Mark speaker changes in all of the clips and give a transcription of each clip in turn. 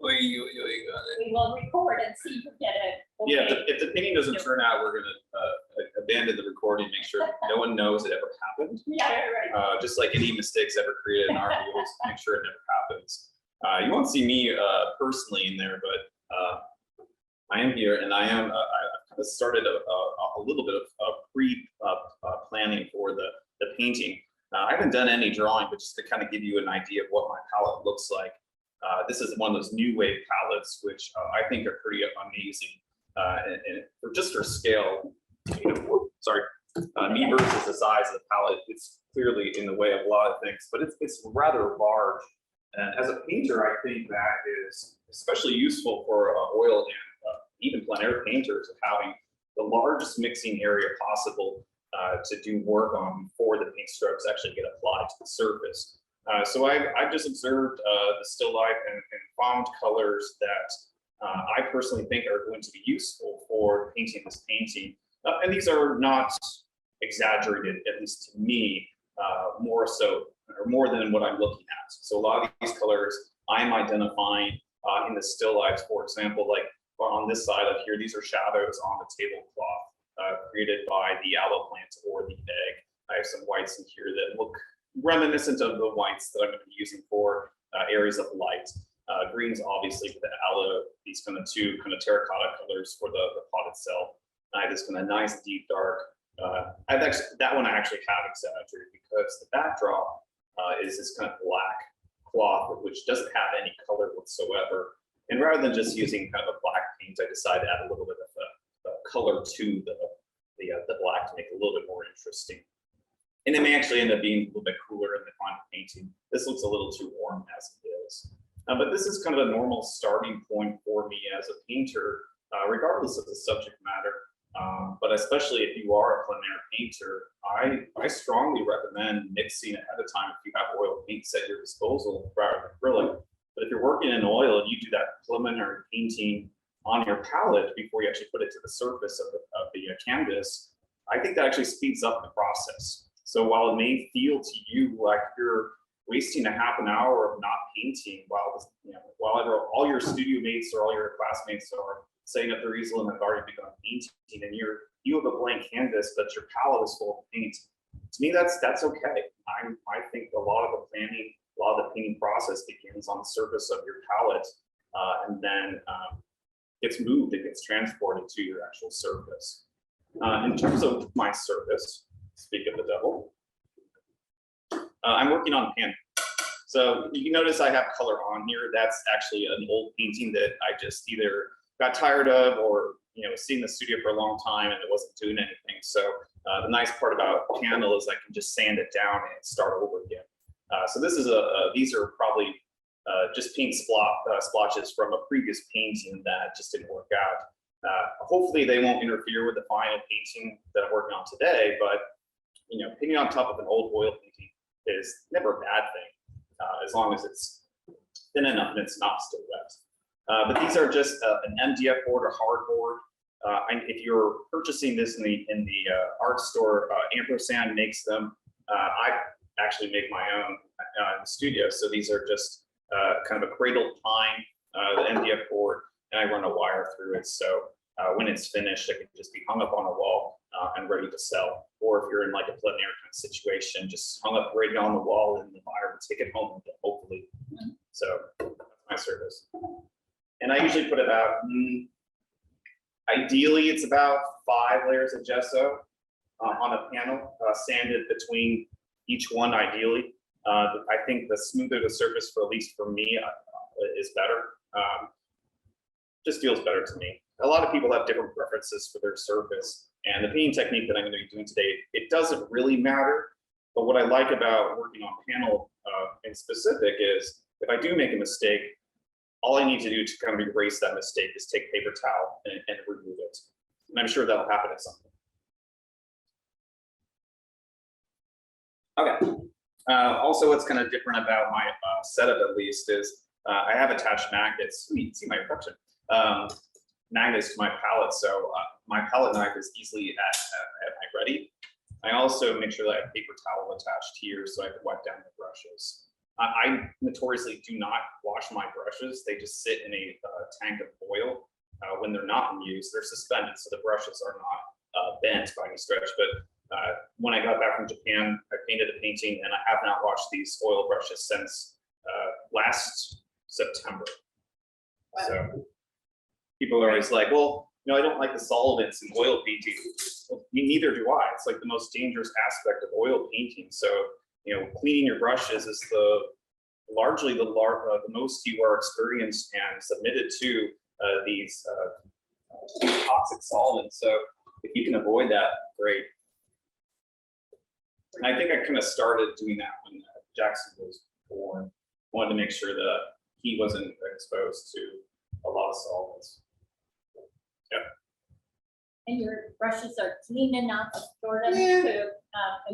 Speaker 1: We will record and see if we get it. Okay.
Speaker 2: Yeah, if the painting doesn't turn out, we're gonna abandon the recording, make sure no one knows it ever happened.
Speaker 1: Yeah, right.
Speaker 2: Just like any mistakes ever created in our videos, make sure it never happens. You won't see me personally in there, but I am here, and I've kind of started a little bit of pre-planning for the painting. I haven't done any drawing, but just to kind of give you an idea of what my palette looks like. This is one of those new wave palettes, which I think are pretty amazing. And for scale, sorry, me versus the size of the palette, it's clearly in the way of a lot of things, but it's rather large. And as a painter, I think that is especially useful for oil and even plein air painters, of having the largest mixing area possible to do work on before the paint strokes actually get applied to the surface. So I've just observed the still life and found colors that I personally think are going to be useful for painting this painting. And these are not exaggerated, at least to me, more so, or more than what I'm looking at. So a lot of these colors I'm identifying in the still lifes, for example, like on this side of here, these are shadows on the tablecloth created by the aloe plant or the egg. I have some whites in here that look reminiscent of the whites that I'm going to be using for areas of light. Greens, obviously, for the aloe, these kind of two kind of terracotta colors for the pot itself. I have this kind of nice deep dark. That one I actually have exaggerated because the backdrop is this kind of black cloth, which doesn't have any color whatsoever. And rather than just using kind of a black paint, I decided to add a little bit of color to the black to make it a little bit more interesting. And it may actually end up being a little bit cooler in the final painting. This looks a little too warm as it is. But this is kind of a normal starting point for me as a painter, regardless of the subject matter. But especially if you are a plein air painter, I strongly recommend mixing ahead of time if you have oil paints at your disposal rather than acrylic. But if you're working in oil and you do that preliminary painting on your palette before you actually put it to the surface of the canvas, I think that actually speeds up the process. So while it may feel to you like you're wasting a half an hour of not painting while all your studio mates or all your classmates are setting up their easel and have already begun painting, and you have a blank canvas but your palette is full of paint, to me that's okay. I think a lot of the planning, a lot of the painting process begins on the surface of your palette and then gets moved, it gets transported to your actual surface. In terms of my surface, speak of the devil, I'm working on pan. So you notice I have color on here. That's actually an old painting that I just either got tired of or was in the studio for a long time and it wasn't doing anything. So the nice part about panel is I can just sand it down and start over again. So this is these are probably just paint splotches from a previous painting that just didn't work out. Hopefully they won't interfere with the final painting that I'm working on today, but painting on top of an old oil painting is never a bad thing, as long as it's thin enough and it's not still wet. But these are just an MDF board or hardboard. If you're purchasing this in the art store, Ampersand makes them. I actually make my own in the studio. So these are just kind of a cradled pine, the MDF board, and I run a wire through it. So when it's finished, it can just be hung up on a wall and ready to sell. Or if you're in like a plein air kind of situation, just hung up right on the wall and the buyer will take it home with it, hopefully. So that's my service. And I usually put about, ideally it's about 5 layers of gesso on a panel, sanded between each one ideally. I think the smoother the surface, for at least for me, is better. Just feels better to me. A lot of people have different preferences for their surface, and the painting technique that I'm going to be doing today, it doesn't really matter. But what I like about working on panel in specific is if I do make a mistake, all I need to do to kind of erase that mistake is take paper towel and remove it. And I'm sure that'll happen at some point. Okay. Also, what's kind of different about my setup, at least, is I have attached magnets. See my reflection. Magnets to my palette, so my palette knife is easily at my ready. I also make sure that I have paper towel attached here so I can wipe down the brushes. I notoriously do not wash my brushes. They just sit in a tank of oil when they're not in use. They're suspended, so the brushes are not bent by any stretch. But when I got back from Japan, I painted a painting, and I have not washed these oil brushes since last September.
Speaker 1: Wow.
Speaker 2: So people are always like, well, you know, I don't like the solvents in oil painting. Well, neither do I. It's like the most dangerous aspect of oil painting. So, you know, cleaning your brushes is largely the most you are experienced and submitted to these toxic solvents. So if you can avoid that, great. And I think I kind of started doing that when Jackson was born. Wanted to make sure that he wasn't exposed to a lot of solvents. Yeah.
Speaker 1: And your brushes are clean enough, Jordan, to,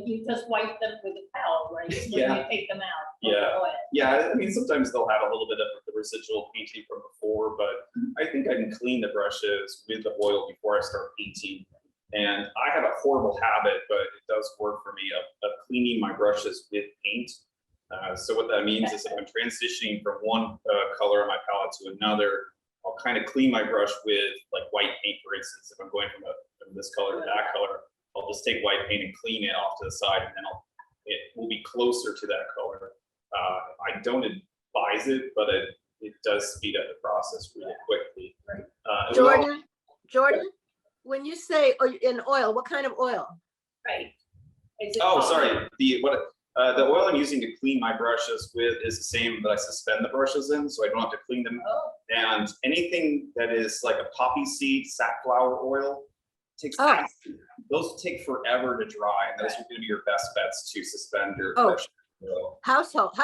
Speaker 1: you just wipe them with a towel, right? When
Speaker 2: Yeah.
Speaker 1: you take them out.
Speaker 2: Yeah. Yeah, I mean, sometimes they'll have a little bit of the residual painting from before, but I think I can clean the brushes with the oil before I start painting. And I have a horrible habit, but it does work for me, of cleaning my brushes with paint. So what that means is if I'm transitioning from one color on my palette to another, I'll kind of clean my brush with like white paint, for instance. If I'm going from this color to that color, I'll just take white paint and clean it off to the side, and then it will be closer to that color. I don't advise it, but it does speed up the process really quickly.
Speaker 3: Jordan, when you say in oil, what kind of oil?
Speaker 1: Right. Is it
Speaker 2: Oh,
Speaker 1: called-
Speaker 2: sorry. The oil I'm using to clean my brushes with is the same that I suspend the brushes in, so I don't have to clean them.
Speaker 1: Oh,
Speaker 2: And anything that is like a poppy seed, safflower oil, takes those take forever to dry, and those are going to be your best bets to suspend your brush oil.
Speaker 3: Household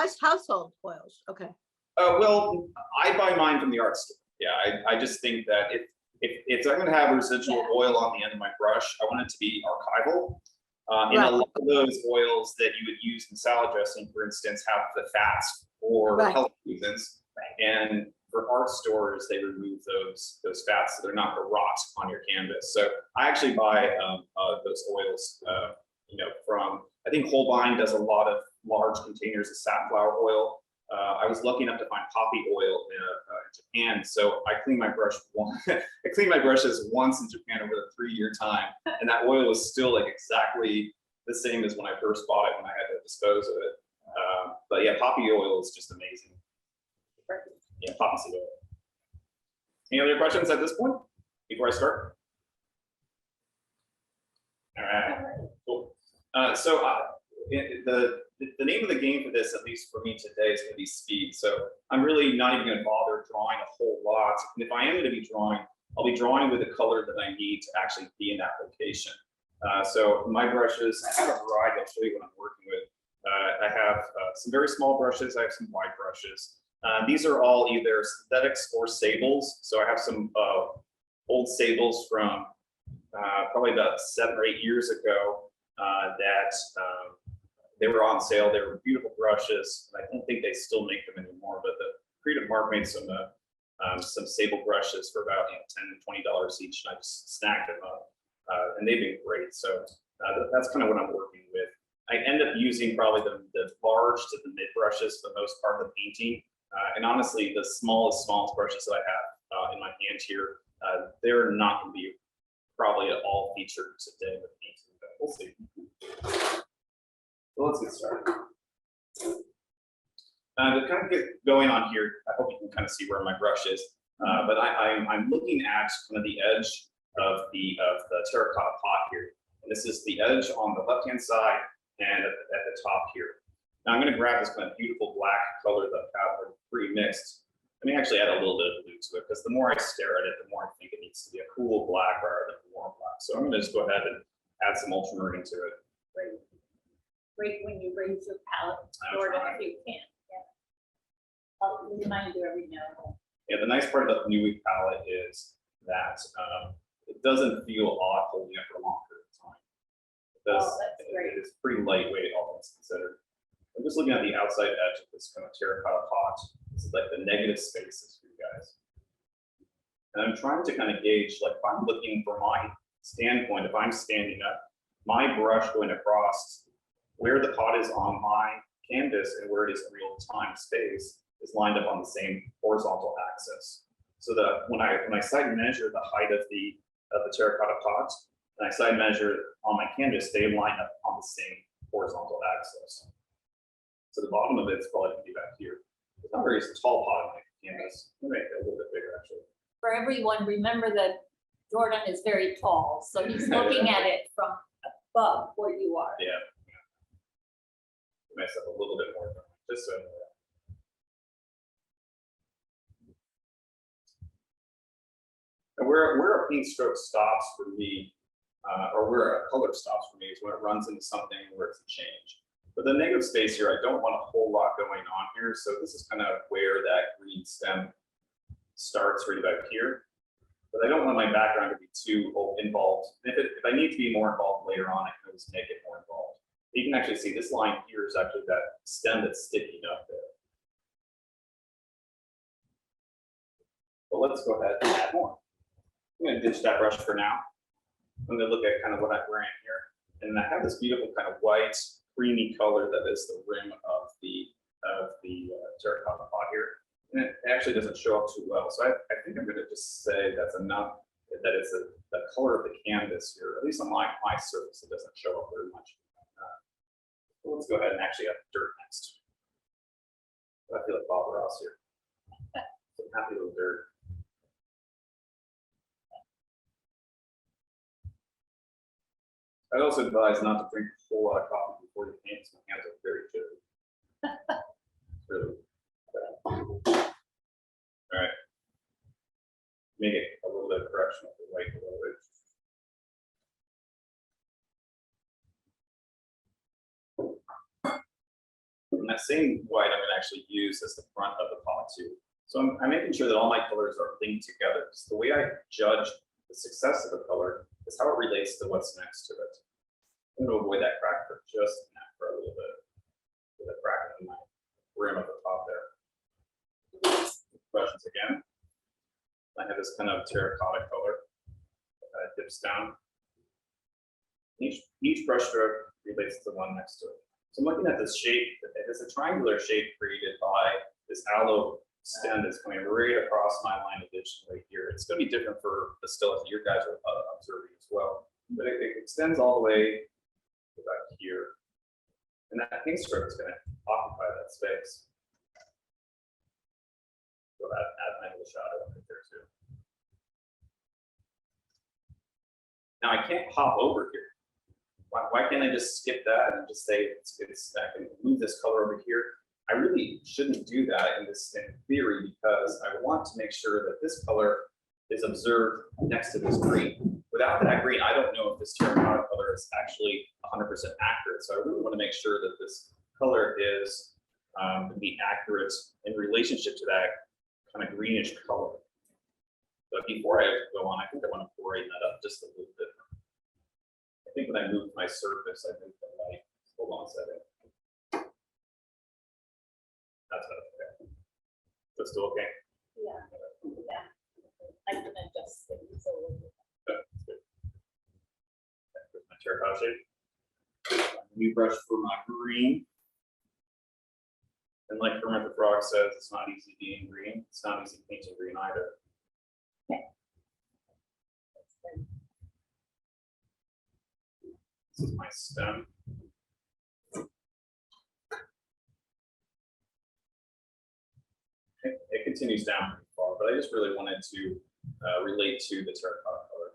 Speaker 3: oils. Okay.
Speaker 2: Well, I buy mine from the art store. Yeah, I just think that if I'm going to have residual oil on the end of my brush, I want it to be archival. And a lot of those oils that you would use in salad dressing, for instance, have the fats for health reasons. And for art stores, they remove those fats so they're not going to rot on your canvas. So I actually buy those oils, you know, from, I think Holbein does a lot of large containers of safflower oil. I was lucky enough to find poppy oil in Japan, so I cleaned my brush I cleaned my brushes once in Japan over a 3-year time, and that oil was still like exactly the same as when I first bought it when I had to dispose of it. But yeah, poppy oil is just amazing. Yeah, poppy seed oil. Any other questions at this point before I start? All right, cool. The name of the game for this, at least for me today, is going to be speed. So I'm really not even going to bother drawing a whole lot. And if I am going to be drawing, I'll be drawing with the color that I need to actually be in that location. So my brushes, I have a variety. I'll show you what I'm working with. I have some very small brushes. I have some wide brushes. These are all either synthetics or sables. So I have some old sables from probably about 7 or 8 years ago that they were on sale. They were beautiful brushes. I don't think they still make them anymore, but the Creative Mark made some sable brushes for about $10 to $20 each, and I just snagged them up, and they've been great. So that's kind of what I'm working with. I end up using probably the large to the mid brushes for the most part of the painting, and honestly, the smallest brushes that I have in my hand here, they're not going to be probably at all featured today with painting, but we'll see. So let's get started. To kind of get going on here, I hope you can kind of see where my brush is. But I'm looking at kind of the edge of the terracotta pot here. And this is the edge on the left-hand side and at the top here. Now I'm going to grab this kind of beautiful black color that I have pre-mixed. Let me actually add a little bit of blue to it, because the more I stare at it, the more I think it needs to be a cool black rather than a warm black. So I'm going to just go ahead and add some ultramarine to it.
Speaker 1: Great when you raise your palette, Jordan, if you can. Yeah. I'll remind you every now and then.
Speaker 2: Yeah, the nice part about the New Week palette is that it doesn't feel odd holding it for a long period of time.
Speaker 1: That's great.
Speaker 2: It's pretty lightweight, all things considered. I'm just looking at the outside edge of this kind of terracotta pot. This is like the negative spaces for you guys. And I'm trying to kind of gauge, like, if I'm looking from my standpoint, if I'm standing up, my brush going across where the pot is on my canvas and where it is in real time space is lined up on the same horizontal axis. So that when I side measure the height of the terracotta pot, and I side measure on my canvas, they line up on the same horizontal axis. So the bottom of it's probably gonna be back here. It's not very tall pot on my canvas. Let me make it a little bit bigger actually.
Speaker 1: For everyone, remember that Jordan is very tall, so he's looking at it from above where you are.
Speaker 2: Yeah. Mess up a little bit more, just so. And where a paint stroke stops for me, or where a color stops for me, is when it runs into something where it's a change. But the negative space here, I don't want a whole lot going on here, so this is kind of where that green stem starts right about here. But I don't want my background to be too involved. If I need to be more involved later on, I can always make it more involved. You can actually see this line here is actually that stem that's sticking up there. But let's go ahead and add more. I'm going to ditch that brush for now. I'm going to look at kind of what I'm wearing here. And I have this beautiful kind of white, creamy color that is the rim of the terracotta pot here. And it actually doesn't show up too well. So I think I'm going to just say that's enough, that it's the color of the canvas here, at least on my surface, it doesn't show up very much. Let's go ahead and actually add dirt next. I feel like Bob Ross here. So happy little dirt. I'd also advise not to drink a whole lot of coffee before you paint, because my hands are very jittery. Really. All right. Make it a little bit of correction of the white below it. And that same white I'm going to actually use as the front of the pot too. So I'm making sure that all my colors are linked together. So the way I judge the success of a color is how it relates to what's next to it. I'm going to avoid that crack for just for a little bit. With a crack in my rim at the top there. Questions again. I have this kind of terracotta color that dips down. Each brush stroke relates to the one next to it. So I'm looking at this shape. It's a triangular shape created by this aloe stem that's coming right across my line of vision right here. It's going to be different for the still if you guys are observing as well. But it extends all the way back here. And that paint stroke is going to occupy that space. So add my little shadow right there too. Now I can't hop over here. Why can't I just skip that and just say I can move this color over here? I really shouldn't do that in theory, because I want to make sure that this color is observed next to this green. Without that green, I don't know if this terracotta color is actually 100% accurate. So I really want to make sure that this color is be accurate in relationship to that kind of greenish color. But before I go on, I think I want to brighten that up just a little bit. I think when I moved my surface, I moved the light. Hold on a second. That's okay. That's still okay?
Speaker 1: Yeah. Yeah. I can adjust things a little bit.
Speaker 2: That's good. There's my terracotta shape. New brush for my green. And like Kermit the Frog says, it's not easy being green. It's not easy painting green either.
Speaker 1: Okay. That's good.
Speaker 2: This is my stem. It continues down pretty far, but I just really wanted to relate to the terracotta color.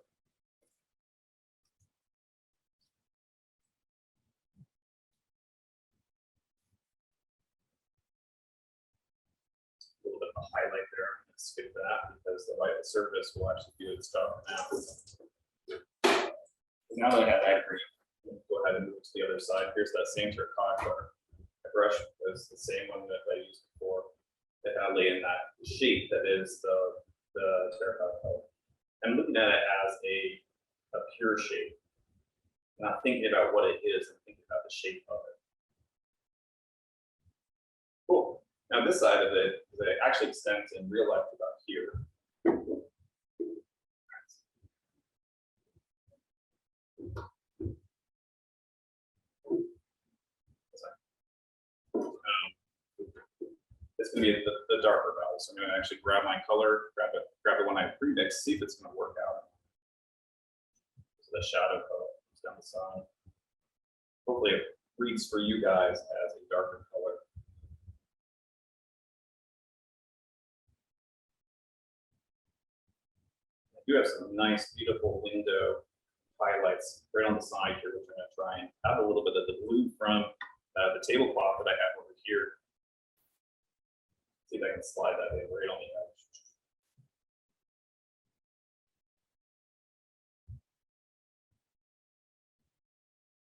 Speaker 2: A little bit of a highlight there. I'm going to skip that because the light surface will actually do its job now. Now that I have that green, go ahead and move to the other side. Here's that same terracotta color. My brush is the same one that I used before. That I lay in that shape that is the terracotta color. I'm looking at it as a pure shape. Not thinking about what it is, I'm thinking about the shape of it. Cool. Now this side of it actually extends in real life to about here. gonna be the darker value. So I'm gonna actually grab my color, grab it when I pre-mix, see if it's gonna work out. So the shadow color comes down the side. Hopefully it reads for you guys as a darker color. I do have some nice, beautiful window highlights right on the side here, which I'm gonna try and have a little bit of the blue from the tablecloth that I have over here. See if I can slide that in right on the edge.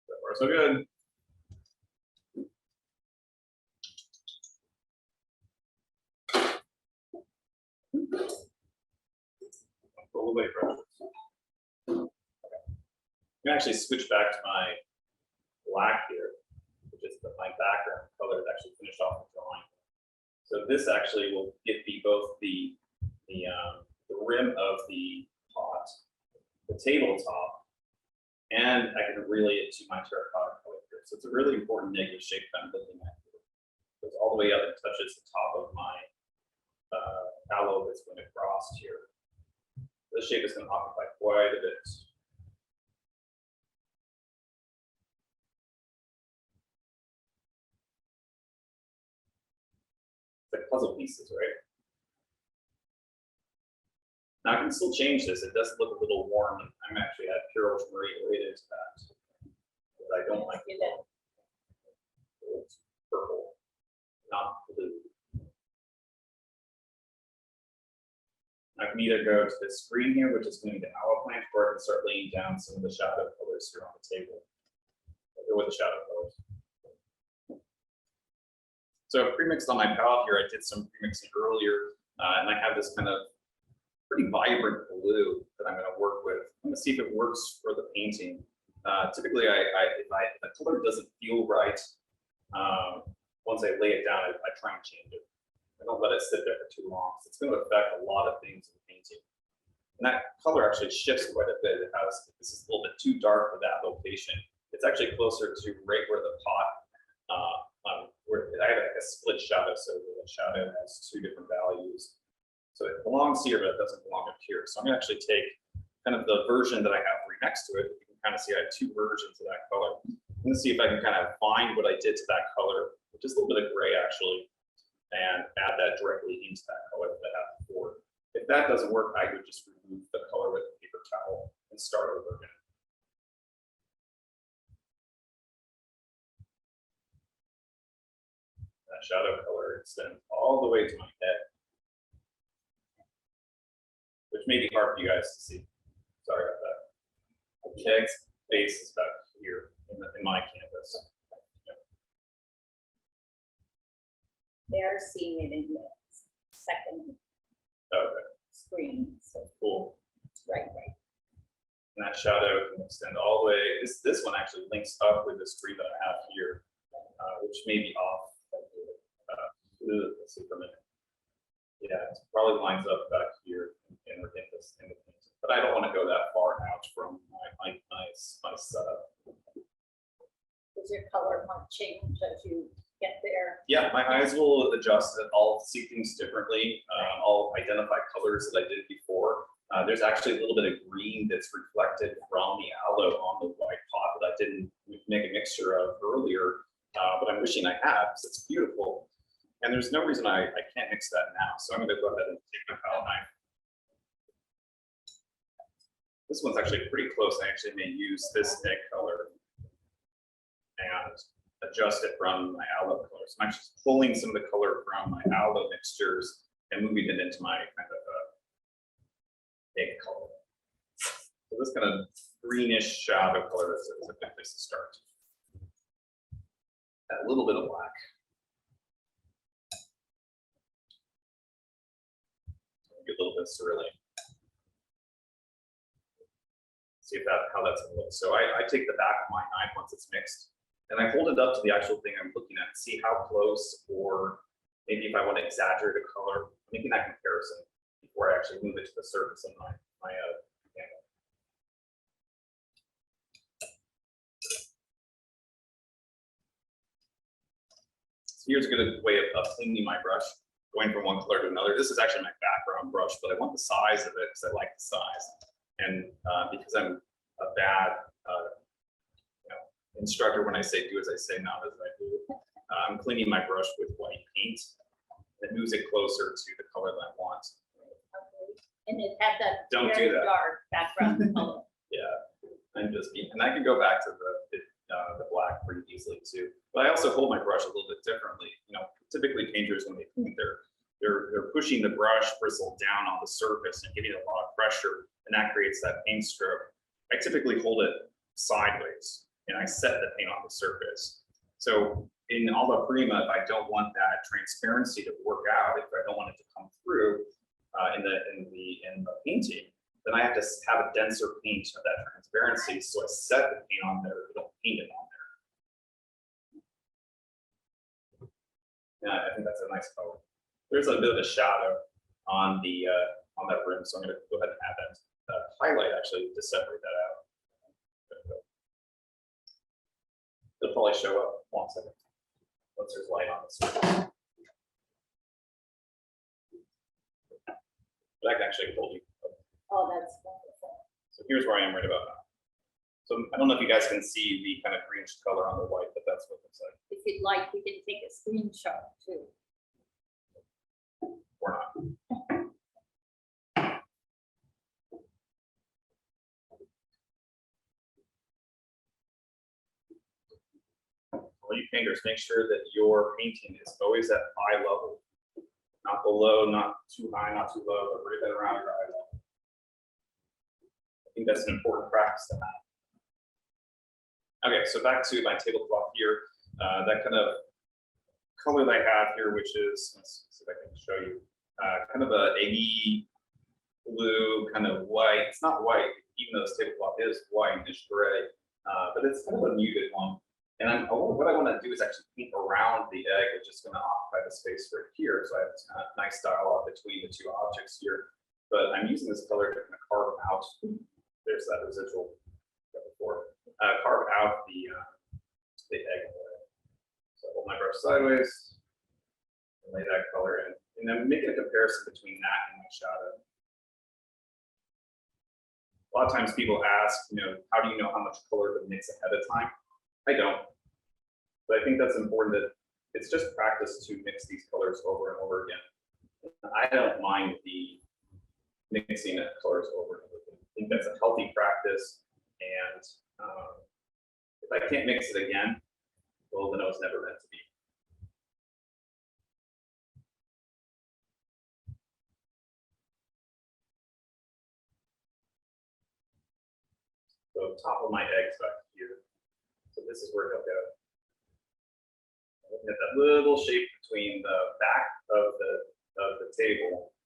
Speaker 2: So far, so good. Pull away from it. I'm gonna actually switch back to my black here, which is my background color is actually finished off the drawing. So this actually will give me both the rim of the pot, the tabletop, and I can relay it to my terracotta color here. So it's a really important negative shape that I'm looking at here. It goes all the way up and touches the top of my aloe that's going across here. This shape is going to occupy quite a bit. It's like puzzle pieces, right? Now I can still change this. It does look a little warm. I'm actually at pure ultramarine right into that. But I don't like it. It's purple, not blue. I can either go to this screen here, which is going to be the aloe plant, or I can start laying down some of the shadow colors here on the table. I'll go with the shadow colors. So pre-mixed on my palette here, I did some pre-mixing earlier, and I have this kind of pretty vibrant blue that I'm going to work with. I'm going to see if it works for the painting. Typically, if the color doesn't feel right, once I lay it down, I try and change it. I don't let it sit there for too long. It's going to affect a lot of things in the painting. And that color actually shifts quite a bit. This is a little bit too dark for that location. It's actually closer to right where the pot, where I have like a split shadow, so the shadow has two different values. So it belongs here, but it doesn't belong up here. So I'm going to actually take kind of the version that I have right next to it. You can kind of see I have two versions of that color. I'm going to see if I can kind of find what I did to that color, which is a little bit of gray actually, and add that directly into that color that I had before. If that doesn't work, I would just remove the color with a paper towel and start over again. That shadow color extends all the way to my head, which may be hard for you guys to see. Sorry about that. The keg's base is back here in my canvas.
Speaker 1: They're seeing it in the second screen. So
Speaker 2: Cool.
Speaker 1: it's right.
Speaker 2: And that shadow can extend all the way. This one actually links up with the screen that I have here, which may be off. Let's see for a minute. Yeah, it probably lines up back here in the painting. But I don't want to go that far out from my setup.
Speaker 1: Does your color want to change as you get there?
Speaker 2: Yeah, my eyes will adjust. I'll see things differently. I'll identify colors that I did before. There's actually a little bit of green that's reflected from the aloe on the white pot that I didn't make a mixture of earlier, but I'm wishing I had because it's beautiful. And there's no reason I can't mix that now. So I'm going to go ahead and take my palette knife. This one's actually pretty close. I actually may use this egg color and adjust it from my aloe color. So I'm actually pulling some of the color from my aloe mixtures and moving it into my kind of egg color. So this kind of greenish shadow color is a good place to start. Add a little bit of black. Get a little bit of cerulean. See if how that's going to look. So I take the back of my knife once it's mixed, and I hold it up to the actual thing I'm looking at, see how close, or maybe if I want to exaggerate a color, making that comparison before I actually move it to the surface of my panel. So here's a good way of cleaning my brush going from one color to another. This is actually my background brush, but I want the size of it because I like the size. And because I'm a bad instructor when I say do as I say, not as I do, I'm cleaning my brush with white paint. It moves it closer to the color that I want.
Speaker 1: And it had that
Speaker 2: Don't do
Speaker 1: very
Speaker 2: that.
Speaker 1: dark background color.
Speaker 2: Yeah, I'm just being, and I can go back to the black pretty easily too. But I also hold my brush a little bit differently. Typically painters, when they paint, they're pushing the brush bristle down on the surface and giving it a lot of pressure, and that creates that paint stroke. I typically hold it sideways and I set the paint on the surface. So in Alla Prima, if I don't want that transparency to work out, if I don't want it to come through in the painting, then I have to have a denser paint of that transparency. So I set the paint on there, I don't paint it on there. Yeah, I think that's a nice color. There's a bit of a shadow on that rim, so I'm going to go ahead and add that highlight actually to separate that out. It'll probably show up. 1 second. Once there's light on this. But I can actually hold you.
Speaker 1: Oh, that's wonderful.
Speaker 2: So here's where I am right about now. So I don't know if you guys can see the kind of greenish color on the white, but that's what it looks like.
Speaker 1: If you'd like, you can take a screenshot too.
Speaker 2: Or not. All you painters, make sure that your painting is always at eye level. Not below, not too high, not too low, but right around your eye level. I think that's an important practice to have. Okay, so back to my tablecloth here. That kind of color that I have here, which is, let's see if I can show you, kind of a eggy blue, kind of white. It's not white, even though this tablecloth is whitish gray, but it's kind of a muted one. And what I want to do is actually paint around the egg, which is going to occupy the space right here. So I have this kind of nice dialogue between the two objects here. But I'm using this color to kind of carve out. There's that residual before. Carve out the egg. So I hold my brush sideways and lay that color in. And I'm making a comparison between that and my shadow. A lot of times people ask, how do you know how much color to mix ahead of time? I don't, but I think that's important that it's just practice to mix these colors over and over again. I don't mind the mixing of colors over and over again. I think that's a healthy practice, and if I can't mix it again, well, then it was never meant to be. So top of my eggs back here. So this is where he'll go. Looking at that little shape between the back of the table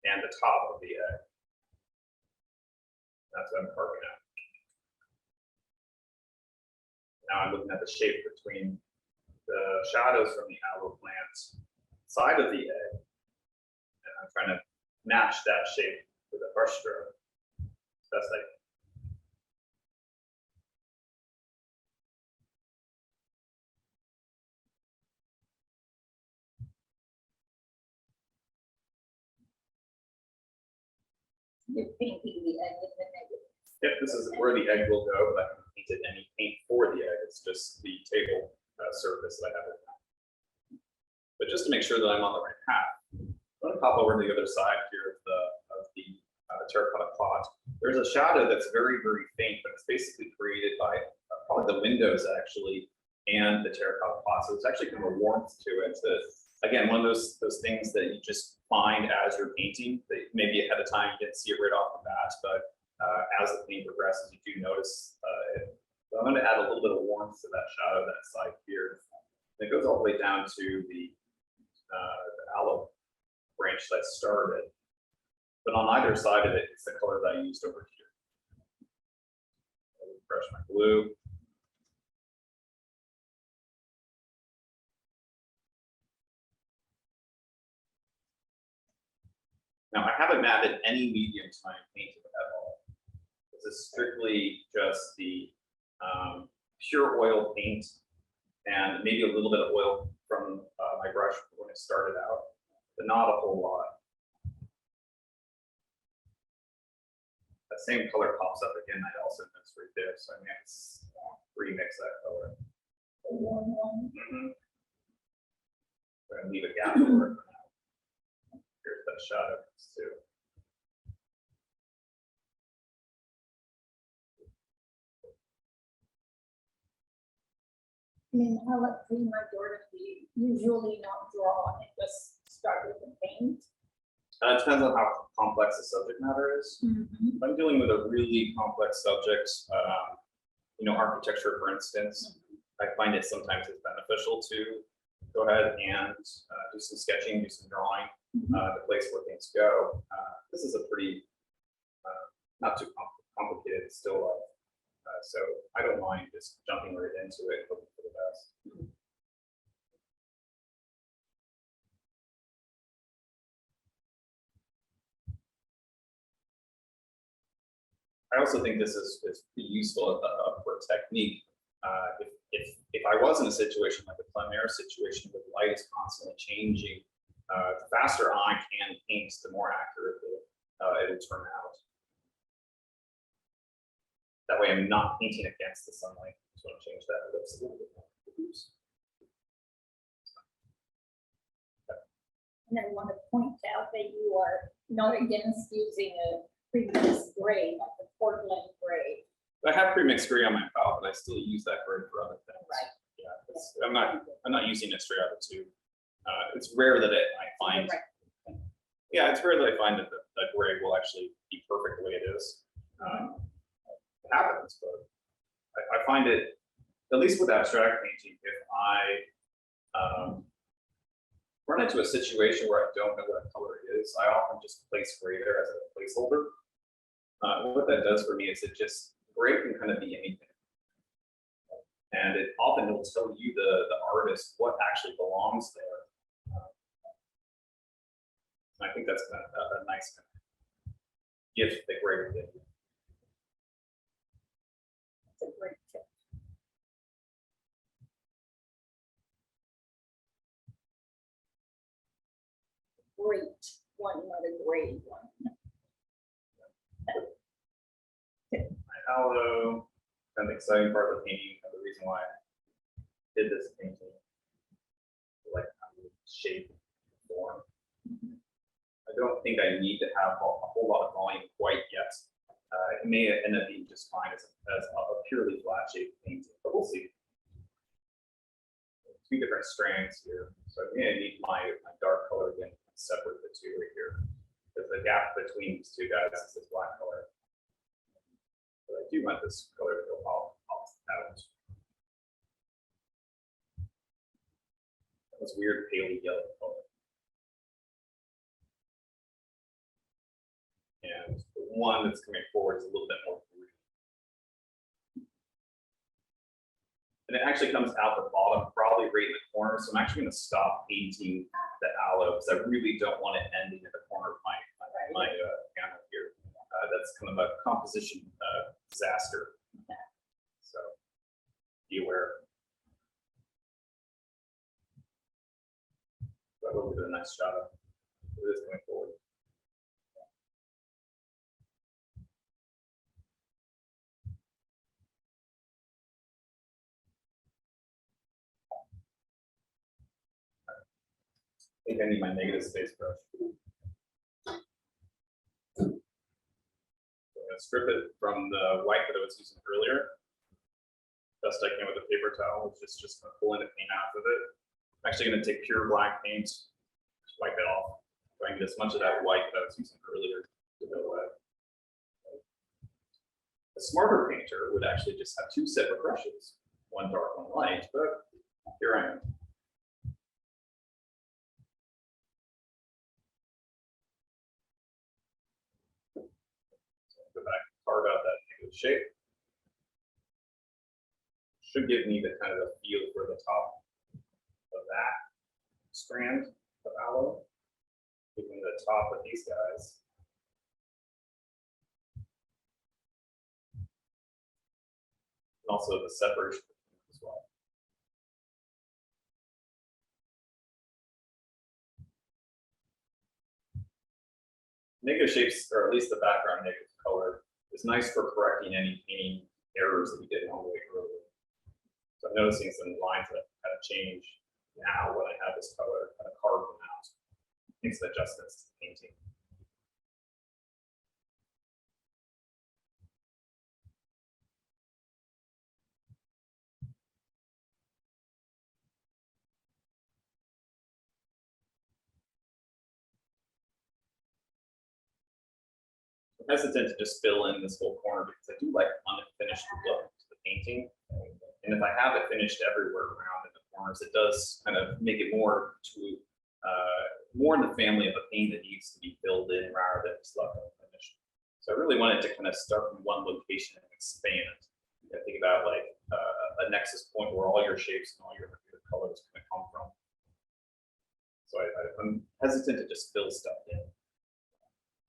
Speaker 2: and the top of the egg. That's what I'm carving out. Now I'm looking at the shape between the shadows from the aloe plant side of the egg, and I'm trying to match that shape with a brush stroke. That's like.
Speaker 1: You're painting the egg in the negative.
Speaker 2: Yep, this is where the egg will go, but I haven't painted any paint for the egg. It's just the table surface that I have it on. But just to make sure that I'm on the right path, I'm going to pop over to the other side here of the terracotta pot. There's a shadow that's very, very faint, but it's basically created by probably the windows actually and the terracotta pot. So it's actually kind of a warmth to it. That, again, one of those things that you just find as you're painting, that maybe ahead of time you didn't see it right off the bat, but as the paint progresses, you do notice it. So I'm going to add a little bit of warmth to that shadow, that side here. And it goes all the way down to the aloe branch that started. But on either side of it, it's the color that I used over here. I'll refresh my glue. Now, I haven't added any medium to my painting at all. This is strictly just the pure oil paint and maybe a little bit of oil from my brush when it started out. but not a whole lot. That same color pops up again. I also noticed right there, so I may have to remix that color.
Speaker 1: The warm one.
Speaker 2: I'm gonna leave a gap for it for now. Here's that shot of this too.
Speaker 1: I mean, Alla Prima, Jordan, we usually not draw and just start with the paint.
Speaker 2: It depends on how complex the subject matter is. If I'm dealing with a really complex subject, you know, architecture, for instance, I find it sometimes is beneficial to go ahead and do some sketching, do some drawing, the place where things go. This is a pretty, not too complicated still life. So I don't mind just jumping right into it, hoping for the best. I also think this is pretty useful for technique. If I was in a situation like a plein air situation where the light is constantly changing, the faster I can paint, the more accurately it'll turn out. That way I'm not painting against the sunlight. Just want to change that ellipse a little bit more. Oops.
Speaker 1: And I want to point out that you are not against using a previous gray, like the Portland gray.
Speaker 2: I have pre-mixed gray on my palette, but I still use that gray for other things.
Speaker 1: Right.
Speaker 2: Yeah, I'm not using it straight out of the tube. It's rare that I find.
Speaker 1: Right.
Speaker 2: Yeah, it's rare that I find that the gray will actually be perfect the way it is. It happens, but I find it, at least with abstract painting, if I run into a situation where I don't know what a color is, I often just place gray there as a placeholder. What that does for me is it just, gray can kind of be anything. And it often will tell you, the artist, what actually belongs there. And I think that's kind of a nice kind of gift that gray will give you.
Speaker 1: That's a great tip. Great one, not a great one.
Speaker 2: Allo, kind of the exciting part of the painting, and the reason why I did this painting, like shape, form. I don't think I need to have a whole lot of volume quite yet. It may end up being just fine as a purely flat shaped painting, but we'll see. Two different strands here, so I may need my dark color again, separate the two right here. Because the gap between these two guys is this black color. But I do want this color to go off out. This weird paley yellow color. And the one that's coming forward is a little bit more green. And it actually comes out the bottom, probably right in the corner. So I'm actually going to stop painting the aloe because I really don't want it ending in the corner of my panel here. That's kind of a composition disaster. So be aware. That will be a nice shot of this going forward. I think I need my negative space brush. I'm going to strip it from the white that I was using earlier. Best I can with a paper towel, just going to pull in the paint out of it. I'm actually going to take pure black paint, just wipe it off. So I can get as much of that white that I was using earlier to go away. A smarter painter would actually just have two separate brushes, one dark, one light, but here I am. Go back, carve out that negative shape. Should give me the kind of a feel for the top of that strand of aloe, giving the top of these guys. And also the separation as well. negative shapes, or at least the background negative color, is nice for correcting any painting errors that we did all the way earlier. So I'm noticing some lines that kind of change now when I have this color kind of carved them out. Makes the adjustments to the painting. I'm hesitant to just fill in this whole corner because I do like unfinished look to the painting. And if I have it finished everywhere around in the corners, it does kind of make it more to more in the family of a paint that needs to be filled in rather than just left unfinished. So I really wanted to kind of start from one location and expand. You think about like a nexus point where all your shapes and all your colors kind of come from. So I'm hesitant to just fill stuff in,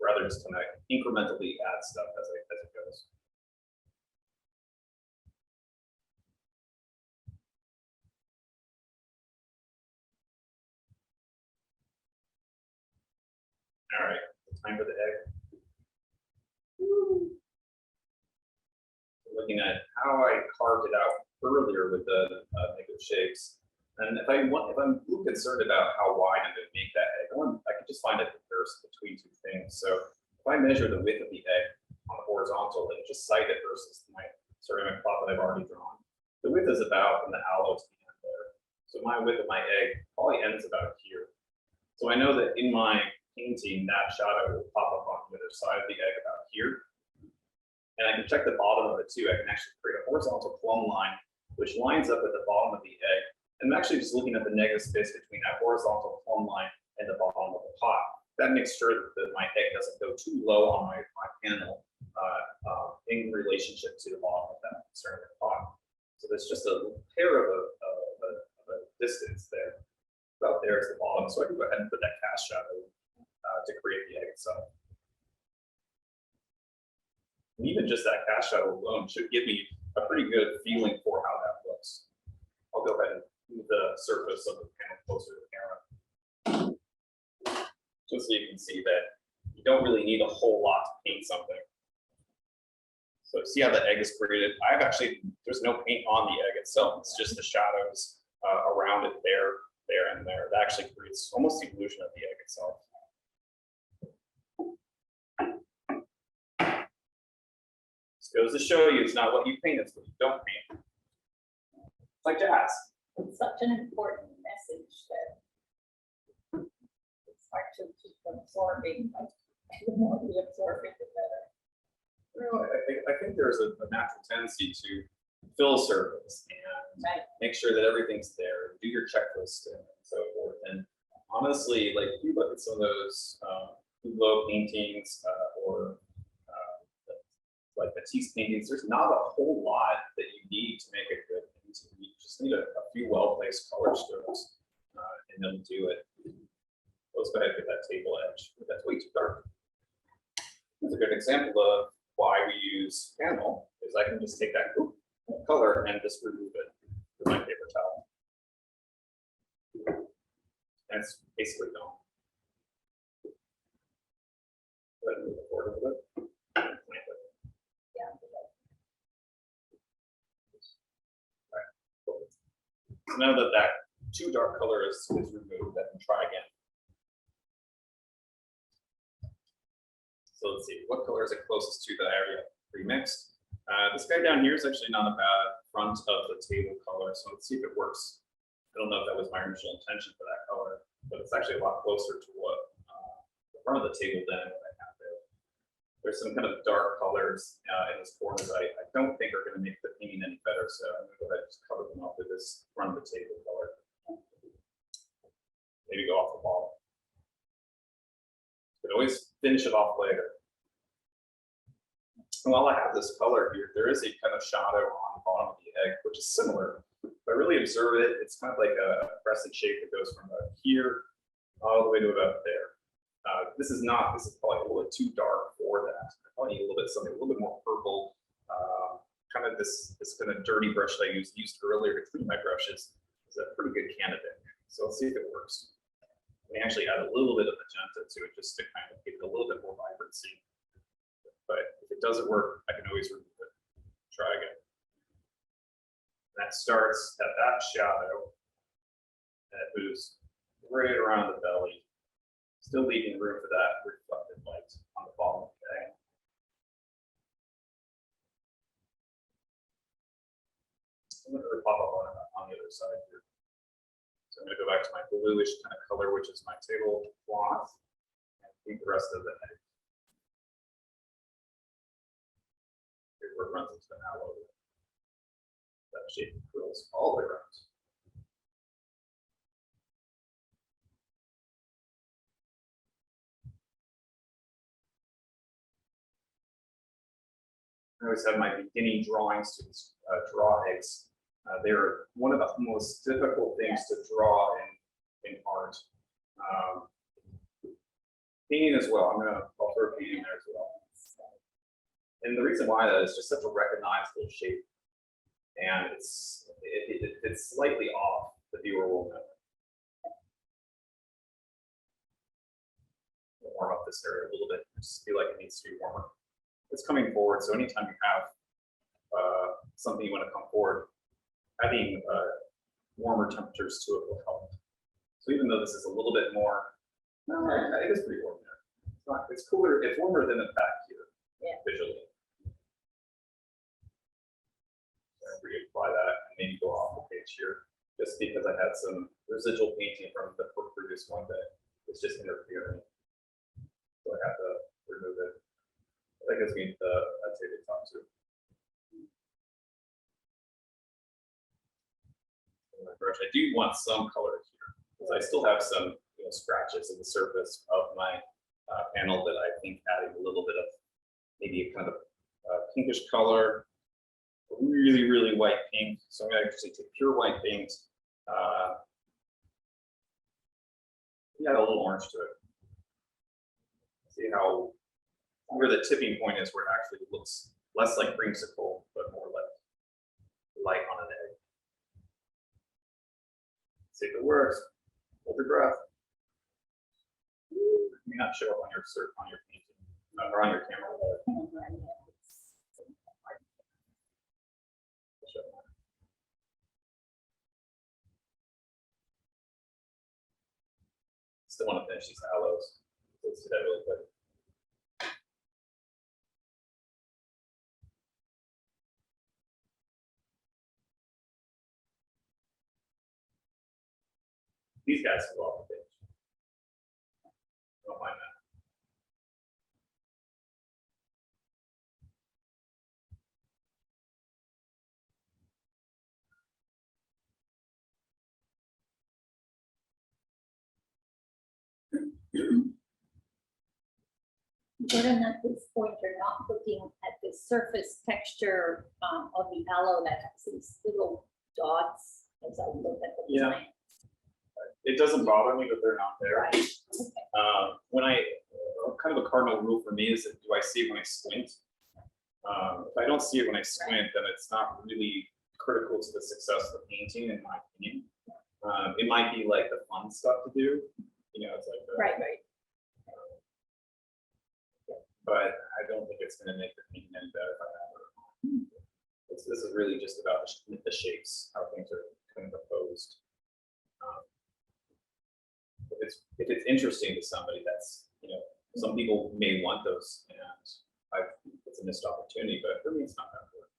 Speaker 2: rather just kind of incrementally add stuff as it goes. All right, time for the egg. Looking at how I carved it out earlier with the negative shapes, and if I'm a little concerned about how wide I'm going to make that egg, I can just find a comparison between two things. So if I measure the width of the egg on the horizontal and just cite it versus my ceramic plot that I've already drawn, the width is about from the aloe to the end there. So my width of my egg probably ends about here. So I know that in my painting, that shadow will pop up on the other side of the egg about here. And I can check the bottom of it too. I can actually create a horizontal plumb line, which lines up at the bottom of the egg. And I'm actually just looking at the negative space between that horizontal plumb line and the bottom of the pot. That makes sure that my egg doesn't go too low on my panel in relationship to the bottom of that ceramic pot. So there's just a pair of a distance there. About there is the bottom. So I can go ahead and put that cast shadow to create the egg itself. And even just that cast shadow alone should give me a pretty good feeling for how that looks. I'll go ahead and move the surface of the panel closer to the camera, just so you can see that you don't really need a whole lot to paint something. So see how the egg is created? There's no paint on the egg itself. It's just the shadows around it there, and there. That actually creates almost the illusion of the egg itself. Goes to show you it's not what you paint, it's what you don't paint. It's like jazz.
Speaker 1: It's such an important message that it's hard to keep absorbing. Like, the more we absorb it, the better.
Speaker 2: Well, I think there's a natural tendency to fill a surface and make sure that everything's there, do your checklist and so forth. And honestly, like if you look at some of those Hugo paintings or like Matisse paintings, there's not a whole lot that you need to make a good painting. You just need a few well-placed color strokes, and then do it. Let's go ahead and get that table edge. That's way too dark. That's a good example of why we use panel, is I can just take that color and just remove it with my paper towel. And it's basically gone. Go ahead and move it forward a little bit. So now that that too dark color is removed, I can try again. So let's see, what color is it closest to that I already have pre-mixed? This guy down here is actually not a bad front of the table color, so let's see if it works. I don't know if that was my original intention for that color, but it's actually a lot closer to what the front of the table than what I have there. There's some kind of dark colors in this corner that I don't think are going to make the painting any better, so I'm going to go ahead and just cover them up with this front of the table color. Maybe go off the bottom. You can always finish it off later. And while I have this color here, there is a kind of shadow on the bottom of the egg, which is similar. If I really observe it, it's kind of like a crescent shape that goes from about here all the way to about there. This is probably a little bit too dark for that. I probably need a little bit more purple. Kind of this kind of dirty brush that I used earlier to clean my brushes is a pretty good candidate. So let's see if it works. We actually add a little bit of magenta to it just to kind of give it a little bit more vibrance. see. But if it doesn't work, I can always remove it. Try again. And that starts at that shadow, and it moves right around the belly, still leaving room for that reflected light on the bottom of the bag. I'm going to pop up on the other side here. So I'm going to go back to my bluish kind of color, which is my tablecloth, and keep the rest of the egg. Here's where it runs into the aloe. That shape curls all the way around. I always have my beginning drawing students draw eggs. They're one of the most difficult things to draw in art. Painting as well. I'll throw painting there as well. And the reason why that is just such a recognizable shape, and it's slightly off. The viewer will know. Warm up this area a little bit. I just feel like it needs to be warmer. It's coming forward, so anytime you have something you want to come forward, adding warmer temperatures to it will help. So even though this is a little bit more, no, it is pretty warm there. It's cooler, it's warmer than the back here, visually. So I'm going to apply that and maybe go off the page here, just because I had some residual painting from the previous one that was just interfering. So I have to remove it. That gives me the, I'd say the top two. My brush, I do want some color here, because I still have some scratches in the surface of my panel that I think adding a little bit of maybe a kind of pinkish color, really, really white pink. So I'm going to actually take pure white paint, add a little orange to it. See how where the tipping point is, where it actually looks less like creamsicle, but more like light on an egg. See if it works. Hold your breath. It may not show up on your painting or on your camera. Still want to finish these aloes. Let's do that really quick. These guys can go off the page. I don't mind that.
Speaker 1: Jordan, at this point, you're not looking at the surface texture of the aloe that has these little dots as I look at the design.
Speaker 2: It doesn't bother me that they're not there.
Speaker 1: Right. Okay.
Speaker 2: When kind of a cardinal rule for me is that do I see it when I squint? If I don't see it when I squint, then it's not really critical to the success of the painting, in my opinion. It might be like the fun stuff to do, it's like the,
Speaker 1: Right.
Speaker 2: But I don't think it's going to make the painting any better if I have it. This is really just about the shapes, how things are kind of proposed. If it's interesting to somebody, that's some people may want those, and it's a missed opportunity. But for me, it's not that good.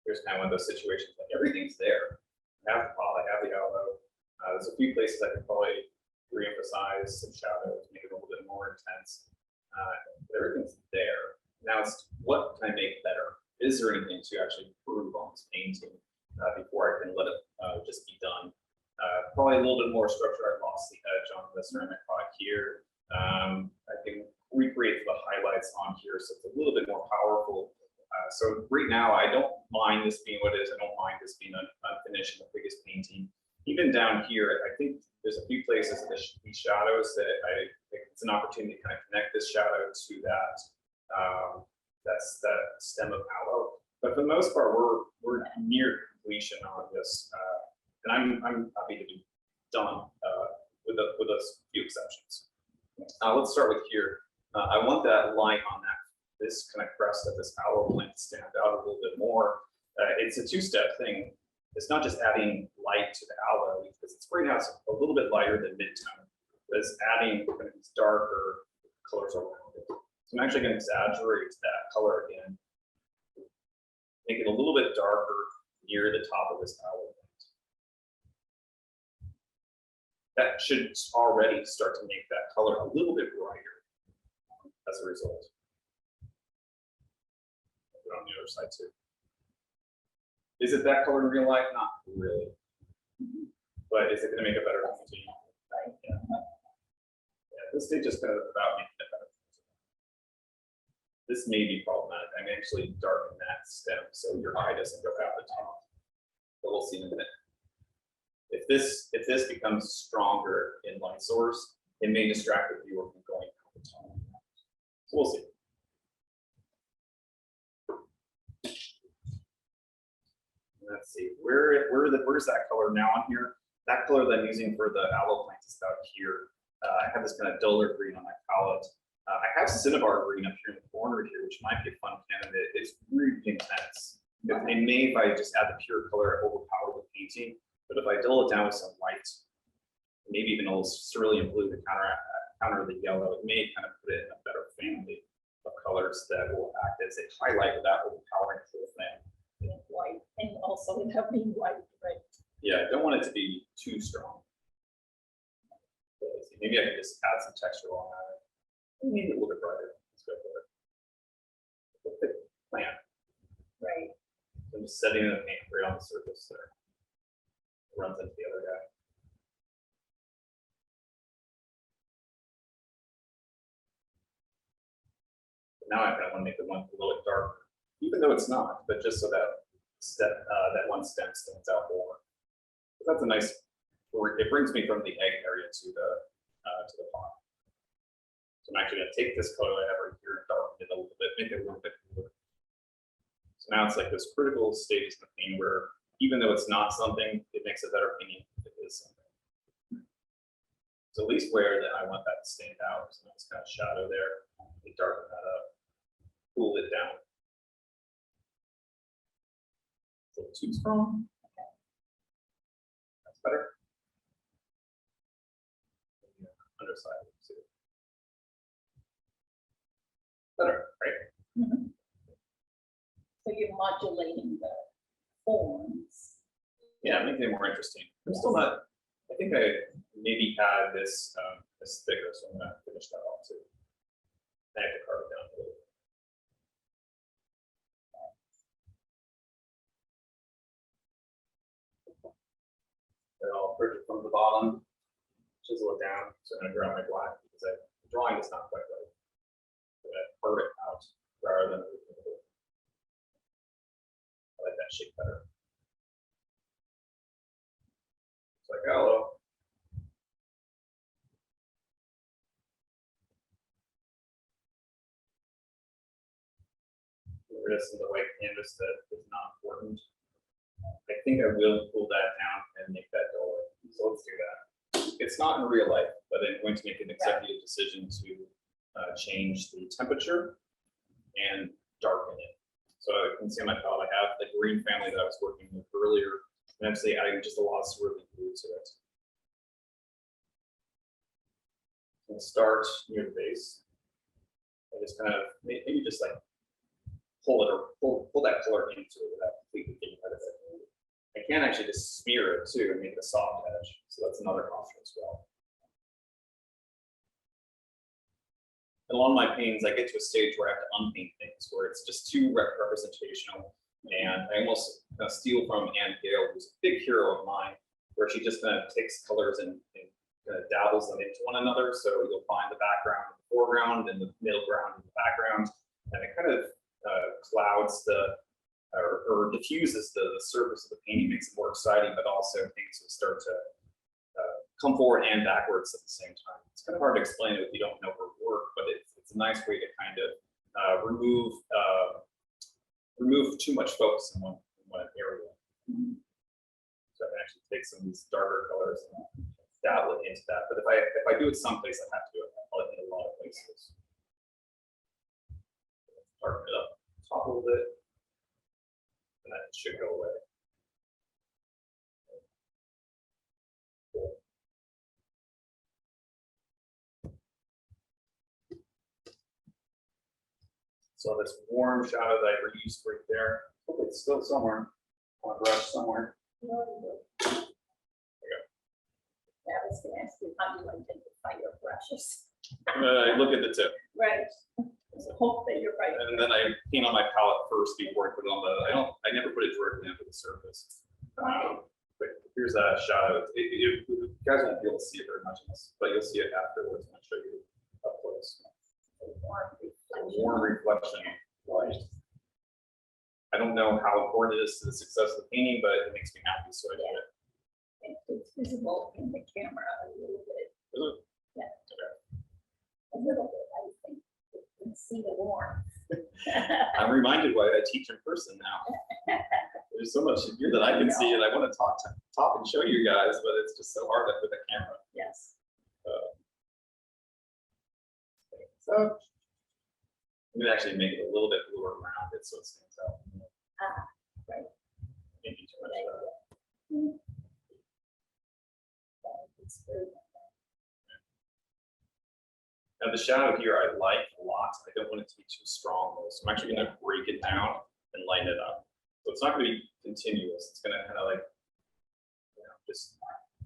Speaker 2: There's kind of one of those situations like everything's there. I have the pot, I have the aloe. There's a few places I could probably re-emphasize some shadows, make it a little bit more intense. Everything's there. Now it's what can I make better? Is there anything to actually improve on this painting before I can let it just be done? Probably a little bit more structure. I lost the edge on the ceramic pot here. I can recreate the highlights on here, so it's a little bit more powerful. So right now, I don't mind this being what it is. I don't mind this being unfinished in the biggest painting. Even down here, I think there's a few places in these shadows that I think it's an opportunity to kind of connect this shadow to that that's that stem of aloe. But for the most part, we're near completion on this, and I'm happy to be done with a few exceptions. Let's start with here. I want that light on this kind of crest of this aloe plant to stand out a little bit more. It's a two-step thing. It's not just adding light to the aloe, because it's greenhouse a little bit lighter than mid-tone, but it's adding kind of these darker colors around it. So I'm actually going to exaggerate that color again, make it a little bit darker near the top of this aloe plant. That should already start to make that color a little bit brighter as a result. Put it on the other side too. Is it that color in real life? Not really. But is it going to make it better to continue? Right. Yeah. Yeah, this stage is kind of about making it better. This may be problematic. I'm actually darken that stem so your eye doesn't go out the top. But we'll see in a minute. If this becomes stronger in light source, it may distract the viewer from going out the top. So we'll see. Let's see, where's that color now on here? That color that I'm using for the aloe plant is about here. I have this kind of duller green on my palette. I have cinnabar green up here in the corner here, which might be a fun candidate. It's really intense. It may, if I just add the pure color, overpower the painting. But if I dull it down with some white, maybe even a little cerulean blue to counter the yellow, it may kind of put it in a better family of colors that will act as a highlight without overpowering the whole thing.
Speaker 1: White, and also without being white, right?
Speaker 2: Yeah, I don't want it to be too strong. Maybe I can just add some texture on that. Maybe a little bit brighter. Let's go for it. Look at the plant.
Speaker 1: Right.
Speaker 2: So I'm just setting the paint right on the surface there. It runs into the other guy. But now I kind of want to make the one below it darker, even though it's not, but just so that that one stem stands out more. But that's a nice. It brings me from the egg area to the pot. So I'm actually going to take this color I have right here and darken it a little bit, make it a little bit cooler. So now it's like this critical stage in the painting where even though it's not something, it makes a better painting if it is something. So at least where that I want that to stand out. So it's kind of shadow there. You darken that up, cool it down. A little too strong. Okay. That's better. Underside too. Better, right?
Speaker 1: Mm-hmm. So you're modulating the forms.
Speaker 2: Yeah, making it more interesting. I'm still not. I think I maybe had this this thicker, so I'm gonna finish that off too. I have to carve it down a little bit. Then I'll bridge it from the bottom, chisel it down. So I'm going to grab my black because the drawing is not quite right. So I curve it out rather than moving it. I like that shape better. It's like, hello. Get rid of some of the white canvas that is not important. I think I will pull that down and make that duller. So let's do that. It's not in real life, but I'm going to make an executive decision to change the temperature and darken it. So I can see on my palette, I have the green family that I was working with earlier, and I'm saying adding just a lot of swirling blue to it. I'm going to start near the base. I just kind of maybe just like pull it or pull that color into it without completely getting rid of it. I can actually just smear it too and make it a soft edge. So that's another option as well. And along my paintings, I get to a stage where I have to unpaint things, where it's just too representational. And I almost steal from Anne Gale, who's a big hero of mine, where she just kind of takes colors and kind of dabbles them into one another. So you'll find the background in the foreground and the middle ground in the background. And it kind of clouds or diffuses the surface of the painting, makes it more exciting, but also things will start to come forward and backwards at the same time. It's kind of hard to explain it if you don't know her work, but it's a nice way to kind of remove too much focus in one area. So I can actually take some of these darker colors and dabble it into that. But if I do it someplace, I have to do it in a lot of places. darken it up top a little bit, and that should go away. So this warm shadow that I reused right there, it's still somewhere on a brush somewhere.
Speaker 1: Yeah, I was gonna ask you how you identify your brushes.
Speaker 2: I look at the tip,
Speaker 1: Right. So hope that you're right.
Speaker 2: and then I paint on my palette first before I put it on the. I never put it directly onto the surface. But here's that shadow. You guys won't be able to see it very much in this, but you'll see it afterwards. I'll show you up close. Warm reflection. I don't know how important it is to the success of the painting, but it makes me happy, so I did it.
Speaker 1: It's visible in the camera a little bit.
Speaker 2: Is it?
Speaker 1: Yeah. A little bit, I think. You can see the warmth.
Speaker 2: I'm reminded why I teach in person now. There's so much here that I can see, and I want to talk and show you guys, but it's just so hard with a camera.
Speaker 1: Yes.
Speaker 2: So I'm gonna actually make it a little bit bluer around it so it stands out.
Speaker 1: Right.
Speaker 2: Maybe too much.
Speaker 1: It's very
Speaker 2: Now the shadow here I like a lot. I don't want it to be too strong though, so I'm actually gonna break it down and lighten it up. So it's not gonna be continuous. It's gonna kind of like, just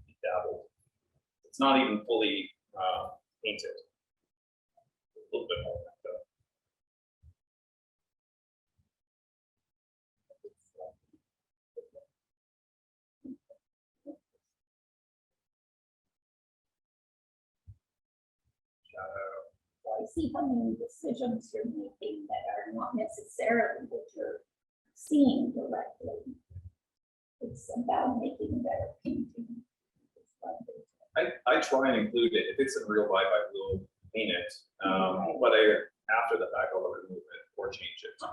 Speaker 2: be dabbled. It's not even fully painted. A little bit more like that.
Speaker 1: I see how many decisions you're making that are not necessarily what you're seeing directly. It's about making a better painting.
Speaker 2: I try and include it. If it's in real life, I will paint it. But after the fact, I'll remove it or change it. I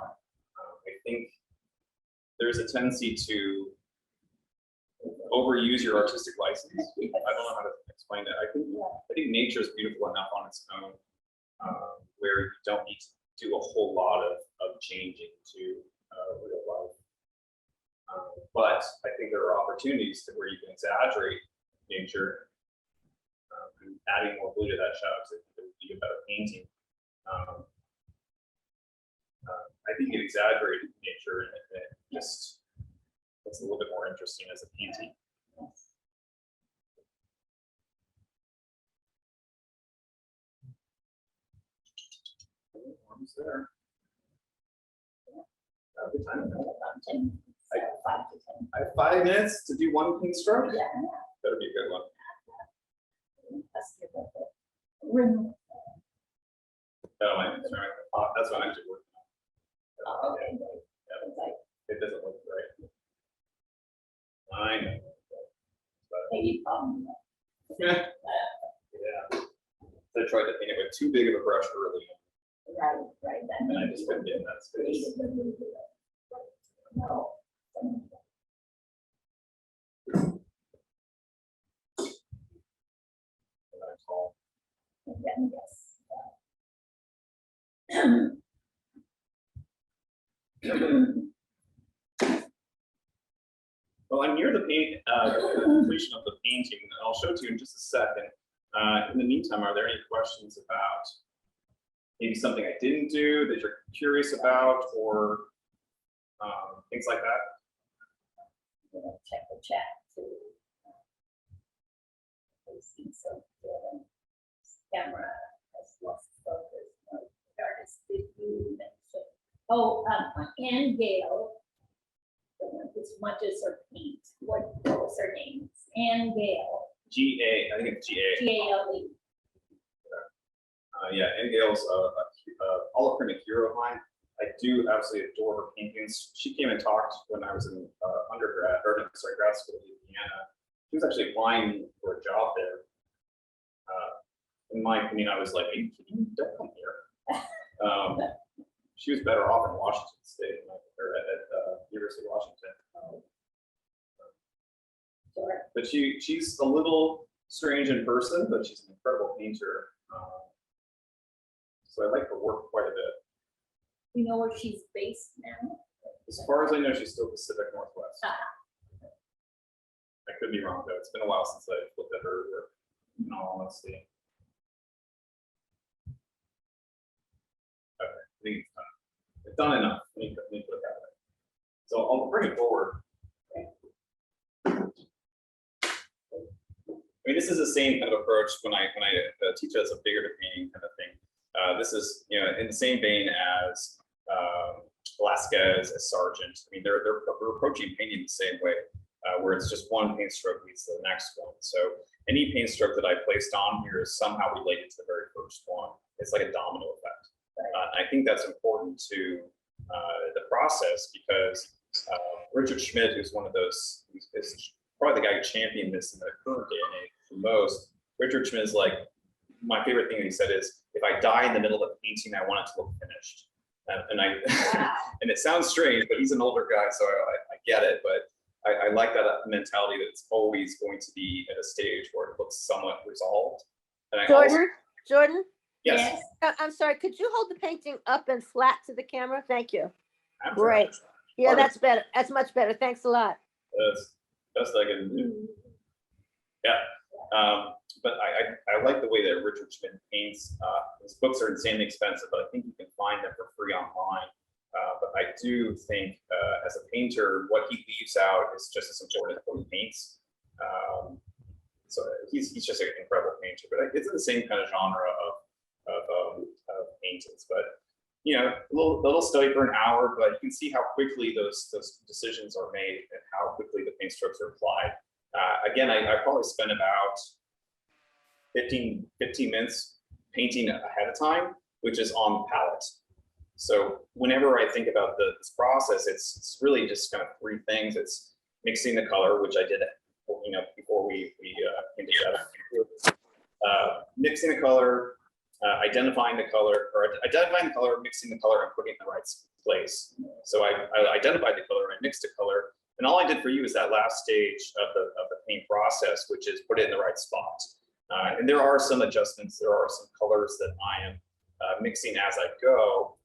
Speaker 2: think there's a tendency to overuse your artistic license.
Speaker 1: Yes.
Speaker 2: I don't know how to explain it. I think nature is beautiful enough on its own, where you don't need to do a whole lot of changing to real life. But I think there are opportunities to where you can exaggerate nature, and adding more blue to that shadow, so it would be a better painting. I think you exaggerate nature, and it just it's a little bit more interesting as a painting. Almost there. Good time.
Speaker 1: About 10, 5 to 10.
Speaker 2: I have 5 minutes to do one clean stroke.
Speaker 1: Yeah.
Speaker 2: That'll be a good one.
Speaker 1: Rim.
Speaker 2: Oh, my, sorry. That's what I'm actually working on.
Speaker 1: Oh, okay.
Speaker 2: Yeah, it doesn't look right. I know.
Speaker 1: Maybe,
Speaker 2: Yeah. So I tried to paint it with too big of a brush early,
Speaker 1: right.
Speaker 2: and I just couldn't get in that space.
Speaker 1: No.
Speaker 2: That's all. Well, I'm near the completion of the painting, and I'll show it to you in just a second. In the meantime, are there any questions about maybe something I didn't do that you're curious about, or things like that?
Speaker 1: I'm gonna check the chat too. I see some camera has lost focus. Artist, did you mention? Oh, Ann Gale. The one who smudges or paint. What was her name? Ann Gale.
Speaker 2: G-A, I think it's G-A.
Speaker 1: G-A-L-E.
Speaker 2: Yeah, Ann Gale's Alla Prima hero of mine. I do absolutely adore her paintings. She came and talked when I was in grad school in Indiana. She was actually applying for a job there. In my opinion, I was like, hey, don't come here. She was better off in Washington State, or at University of Washington. But she's a little strange in person, but she's an incredible painter. So I like her work quite a bit.
Speaker 1: you know where she's based now?
Speaker 2: As far as I know, she's still Pacific Northwest.
Speaker 1: Ah.
Speaker 2: I could be wrong though. It's been a while since I looked at her work, in all honesty. Okay, I think it's done. It's done enough. Let me put it that way. So I'll bring it forward. I mean, this is the same kind of approach when I teach as a figurative painting kind of thing. This is, you know, in the same vein as Velasquez, as Sargent. I mean, they're approaching painting the same way, where it's just one paint stroke leads to the next one. So any paint stroke that I placed on here is somehow related to the very first one. It's like a domino effect. I think that's important to the process because Richard Schmidt, who's one of those, is probably the guy who championed this in the current day and age the most. Richard Schmidt is like, my favorite thing that he said is, if I die in the middle of a painting, I want it to look finished. And I,
Speaker 1: Wow.
Speaker 2: and it sounds strange, but he's an older guy, so I get it. But I like that mentality that it's always going to be at a stage where it looks somewhat resolved. And I also,
Speaker 3: Jordan,
Speaker 2: yes,
Speaker 3: I'm sorry, could you hold the painting up and flat to the camera? Thank you.
Speaker 2: I'm
Speaker 3: Great. Yeah,
Speaker 2: Pardon?
Speaker 3: that's better. That's much better. Thanks a lot.
Speaker 2: That's best I can do. Yeah. But I like the way that Richard Schmidt paints. His books are insanely expensive, but I think you can find them for free online. But I do think as a painter, what he leaves out is just as important as what he paints. So he's just an incredible painter, but it's in the same kind of genre of paintings. But you know, a little study for an hour, but you can see how quickly those decisions are made and how quickly the paint strokes are applied. Again, I probably spent about 15 minutes painting ahead of time, which is on the palette. So whenever I think about this process, it's really just kind of three things. It's mixing the color, which I did, you know, before we came together. Mixing the color, identifying the color, mixing the color, and putting it in the right place. So I identified the color, I mixed the color, and all I did for you is that last stage of the paint process, which is put it in the right spot. And there are some adjustments. There are some colors that I am mixing as I go.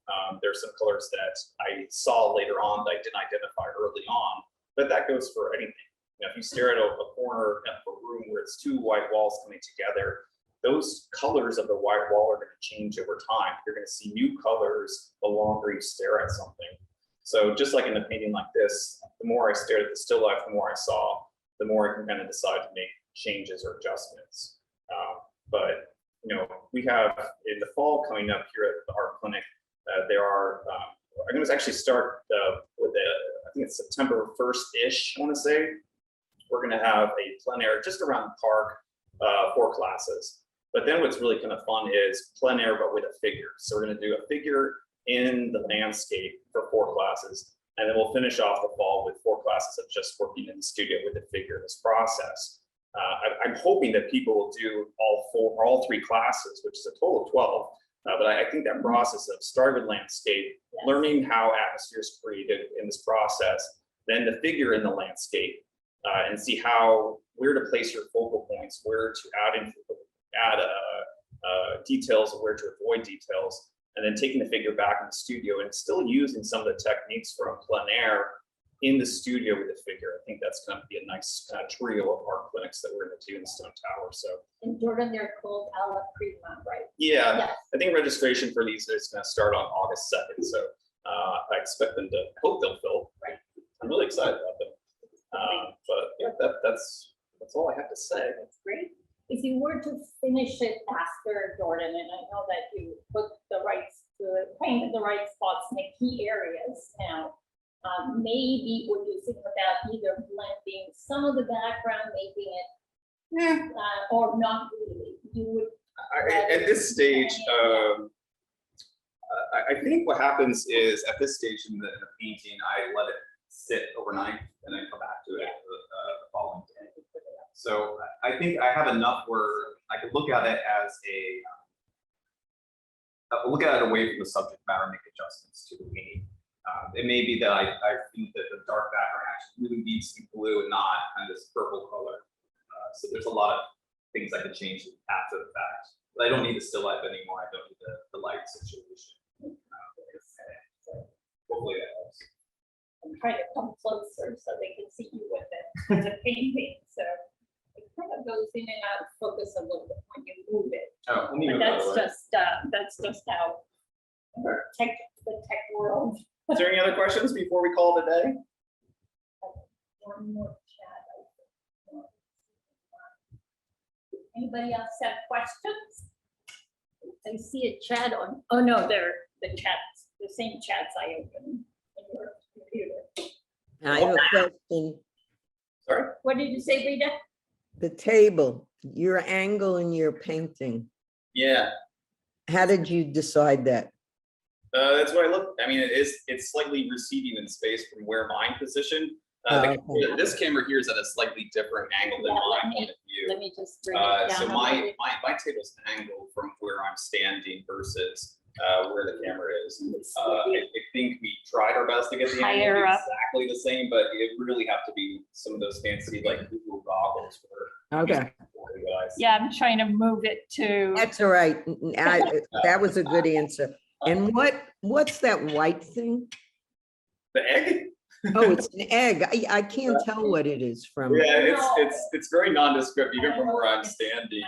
Speaker 2: There's some colors that I saw later on that I didn't identify early on, but that goes for anything. You know, if you stare at a corner of a room where it's two white walls coming together, those colors of the white wall are going to change over time. You're going to see new colors the longer you stare at something. So just like in a painting like this, the more I stared at the still life, the more I saw, the more I can kind of decide to make changes or adjustments. But you know, we have in the fall coming up here at our clinic, there are, I'm going to actually start with I think it's September 1st-ish, I want to say. We're going to have a plein air just around the park, 4 classes. But then what's really kind of fun is plein air, but with a figure. So we're going to do a figure in the landscape for 4 classes. And then we'll finish off the fall with 4 classes of just working in the studio with a figure in this process. I'm hoping that people will do all 3 classes, which is a total of 12. But I think that process of starting with landscape, learning how atmosphere is created in this process, then the figure in the landscape, and see where to place your focal points, where to add details, or where to avoid details, and then taking the figure back in the studio and still using some of the techniques from plein air in the studio with the figure. I think that's going to be a nice kind of trio of art clinics that we're going to do in the Stone Tower. So
Speaker 1: In Jordan, they're called Alla Prima, right?
Speaker 2: yeah,
Speaker 1: Yes.
Speaker 2: I think registration for these is going to start on August 2nd. So I expect them to, hope they'll fill.
Speaker 1: Right.
Speaker 2: I'm really excited about them. But yeah, that's all I have to say.
Speaker 1: That's great. If you were to finish it faster, Jordan, and I know that you put painted the right spots in the key areas now, maybe what you think about either blending some of the background, making it, or not really, you would.
Speaker 2: At this stage, I think what happens is at this stage in the painting, I let it sit overnight and then come back to it the following day. So I think I have enough where I could look at it as look at it away from the subject matter and make adjustments to the painting. It may be that I think that the dark background actually really needs some blue and not kind of this purple color. So there's a lot of things I can change after the fact. But I don't need the still life anymore. I don't need the light situation.
Speaker 1: try to come closer so they can see you with the painting, so it kind of goes in and out of focus a little bit when you move it.
Speaker 2: Oh, let me
Speaker 1: But
Speaker 2: move out of the way.
Speaker 1: that's just how the tech world.
Speaker 2: Is there any other questions before we call it a day?
Speaker 1: One more chat. Anybody else have questions? I see a chat on, oh no, they're the chats, the same chats I opened in your computer.
Speaker 4: I have a question.
Speaker 2: Sorry?
Speaker 1: What did you say, Rita?
Speaker 4: The table, your angle in your painting,
Speaker 2: Yeah,
Speaker 4: how did you decide that?
Speaker 2: that's what I look. I mean, it's slightly receding in space from where mine positioned.
Speaker 4: Okay.
Speaker 2: This camera here is at a slightly different angle than
Speaker 1: Yeah,
Speaker 2: my point of view.
Speaker 1: Let me just bring it down.
Speaker 2: So
Speaker 1: a
Speaker 2: my
Speaker 1: little bit.
Speaker 2: table's angled from where I'm standing versus where the camera is.
Speaker 1: Let's
Speaker 2: I
Speaker 1: see.
Speaker 2: think we tried our best to get the
Speaker 1: Higher
Speaker 2: angle
Speaker 1: up.
Speaker 2: exactly the same, but it really have to be some of those fancy like Google goggles for
Speaker 4: Okay,
Speaker 2: the eyes.
Speaker 1: Yeah, I'm trying to move it to,
Speaker 4: that's all right. That was a good answer. And what's that white thing?
Speaker 2: The egg?
Speaker 4: Oh, it's an egg. I can't tell what it is from.
Speaker 2: Yeah, it's very nondescript even from where I'm standing.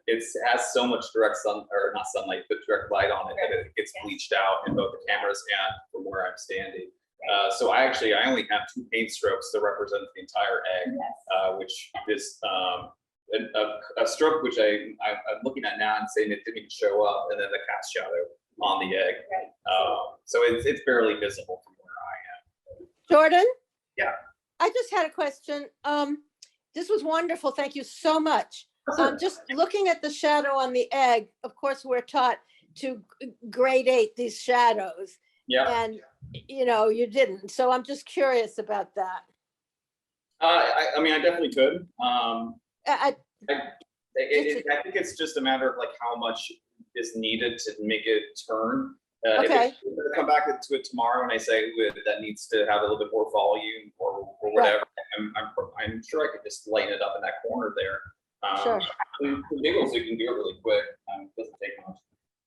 Speaker 2: It has so much direct sun, or not sunlight, but direct light on it that it gets bleached out in both the cameras and from where I'm standing. So I only have 2 paint strokes to represent the entire egg, which is a stroke which I'm looking at now and saying it didn't even show up, and then the cast shadow on the egg. So it's barely visible from where I am.
Speaker 3: Jordan?
Speaker 2: Yeah.
Speaker 3: I just had a question. This was wonderful. Thank you so much. Just looking at the shadow on the egg, of course, we're taught to gradate these shadows.
Speaker 2: Yeah.
Speaker 3: And, you didn't. So I'm just curious about that.
Speaker 2: I mean, I definitely could.
Speaker 3: I
Speaker 2: I think it's just a matter of like how much is needed to make it turn.
Speaker 3: Okay.
Speaker 2: If we're gonna come back to it tomorrow and I say that needs to have a little bit more volume or whatever, I'm sure I could just lighten it up in that corner there.
Speaker 3: Sure.
Speaker 2: The giggles, you can do it really quick. Doesn't take much.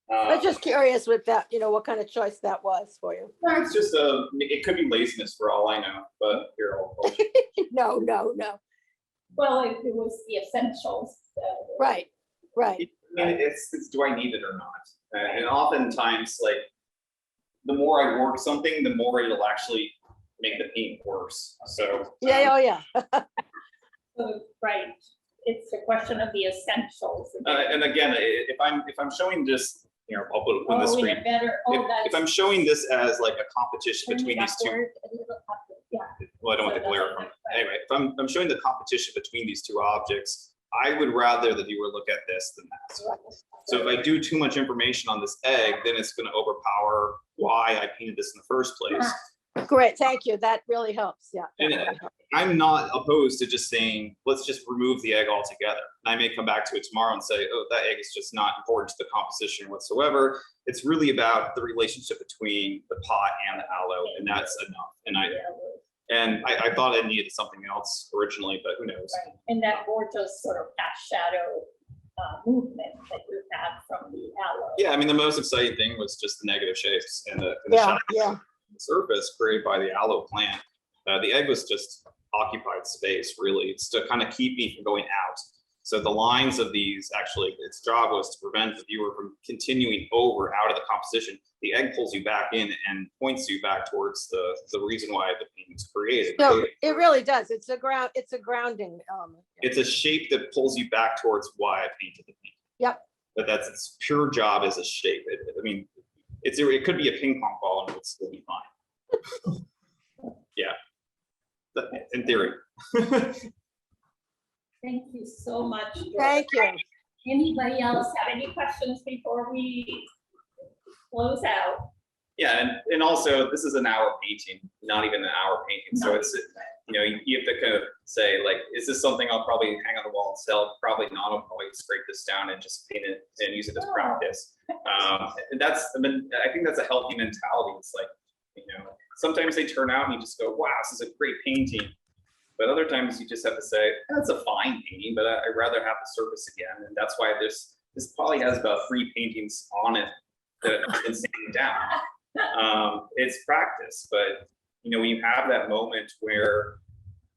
Speaker 3: was just curious with that, what kind of choice that was for you.
Speaker 2: It's just it could be laziness for all I know, but here I'll
Speaker 3: No.
Speaker 1: well, it was the essentials.
Speaker 3: Right.
Speaker 2: I mean, it's do I need it or not? And oftentimes, like, the more I work something, the more it'll actually make the paint worse. So
Speaker 3: Yeah. Oh, yeah.
Speaker 1: Right. It's a question of the essentials.
Speaker 2: and again, if I'm showing this, I'll put it on the
Speaker 1: Oh, in
Speaker 2: screen.
Speaker 1: a better,
Speaker 2: If I'm showing this as like a competition
Speaker 1: turn it
Speaker 2: between these two,
Speaker 1: upward a little up, yeah.
Speaker 2: well, I don't want the glare from. Anyway, if I'm showing the competition between these two objects, I would rather the viewer look at this than that. So if I do too much information on this egg, then it's going to overpower why I painted this in the first place.
Speaker 3: Great. Thank you. That really helps. Yeah. that
Speaker 2: And
Speaker 3: really helps.
Speaker 2: I'm not opposed to just saying, let's just remove the egg altogether. And I may come back to it tomorrow and say, oh, that egg is just not important to the composition whatsoever. It's really about the relationship between the pot and the aloe, and that's enough. And I thought I needed something else originally, but who knows?
Speaker 1: Right. And that gorgeous sort of cast shadow movement that you had from the aloe.
Speaker 2: Yeah, I mean, the most exciting thing was just the negative shapes and the
Speaker 3: Yeah.
Speaker 2: shadow surface created by the aloe plant. The egg was just occupied space, really. It's to kind of keep me from going out. So the lines of these, actually, its job was to prevent the viewer from continuing over out of the composition. The egg pulls you back in and points you back towards the reason why the painting was created.
Speaker 3: So it really does. It's a grounding element.
Speaker 2: It's a shape that pulls you back towards why I painted the painting.
Speaker 3: Yep.
Speaker 2: But that's its pure job as a shape. It could be a ping pong ball and it would still be fine. Yeah. In theory.
Speaker 1: Thank you so much. George.
Speaker 3: Thank you.
Speaker 1: Anybody else have any questions before we close out?
Speaker 2: Yeah, and also this is an hour painting, not even an hour painting. So it's, you have to kind of say, like, is this something I'll probably hang on the wall and sell? Probably not. I'll probably scrape this down and just paint it and use it as practice. And I think that's a healthy mentality. It's like, sometimes they turn out and you just go, wow, this is a great painting. But other times you just have to say, that's a fine painting, but I'd rather have the surface again. And that's why this probably has about 3 paintings on it that have been sanded down. It's practice, but you know, when you have that moment where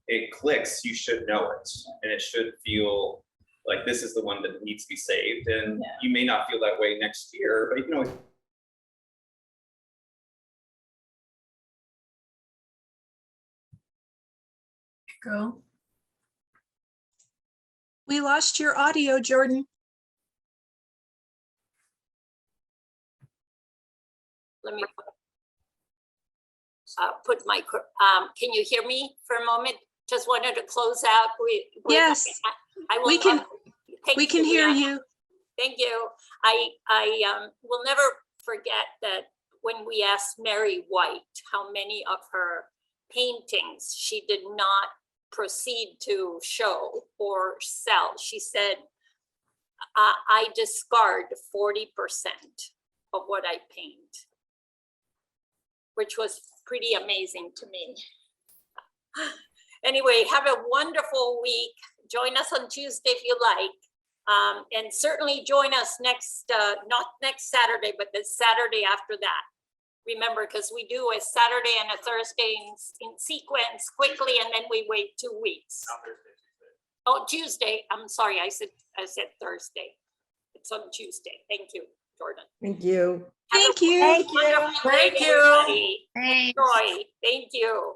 Speaker 2: it clicks, you should know it, and it should feel like this is the one that needs to be saved. And
Speaker 1: Yeah.
Speaker 2: you may not feel that way next year, but you can always.
Speaker 5: Go. We lost your audio, Jordan.
Speaker 1: Let me put my, can you hear me for a moment? Just wanted to close out.
Speaker 5: Yes,
Speaker 1: I will
Speaker 5: we can-
Speaker 1: not- thank
Speaker 5: We can hear
Speaker 1: Mariana.
Speaker 5: you.
Speaker 1: Thank you. I will never forget that when we asked Mary White how many of her paintings she did not proceed to show or sell, she said, I discard 40% of what I paint, which was pretty amazing to me. Anyway, have a wonderful week. Join us on Tuesday if you like. And certainly join us next, not next Saturday, but the Saturday after that. Remember, because we do a Saturday and a Thursday in sequence quickly, and then we wait 2 weeks. Oh, Tuesday. I'm sorry, I said Thursday. It's on Tuesday. Thank you, Jordan.
Speaker 4: Thank you.
Speaker 5: Thank you.
Speaker 3: Thank you.
Speaker 1: Wonderful day,
Speaker 6: Thank you.
Speaker 1: everybody.
Speaker 6: Thanks.
Speaker 1: Enjoy. Thank you.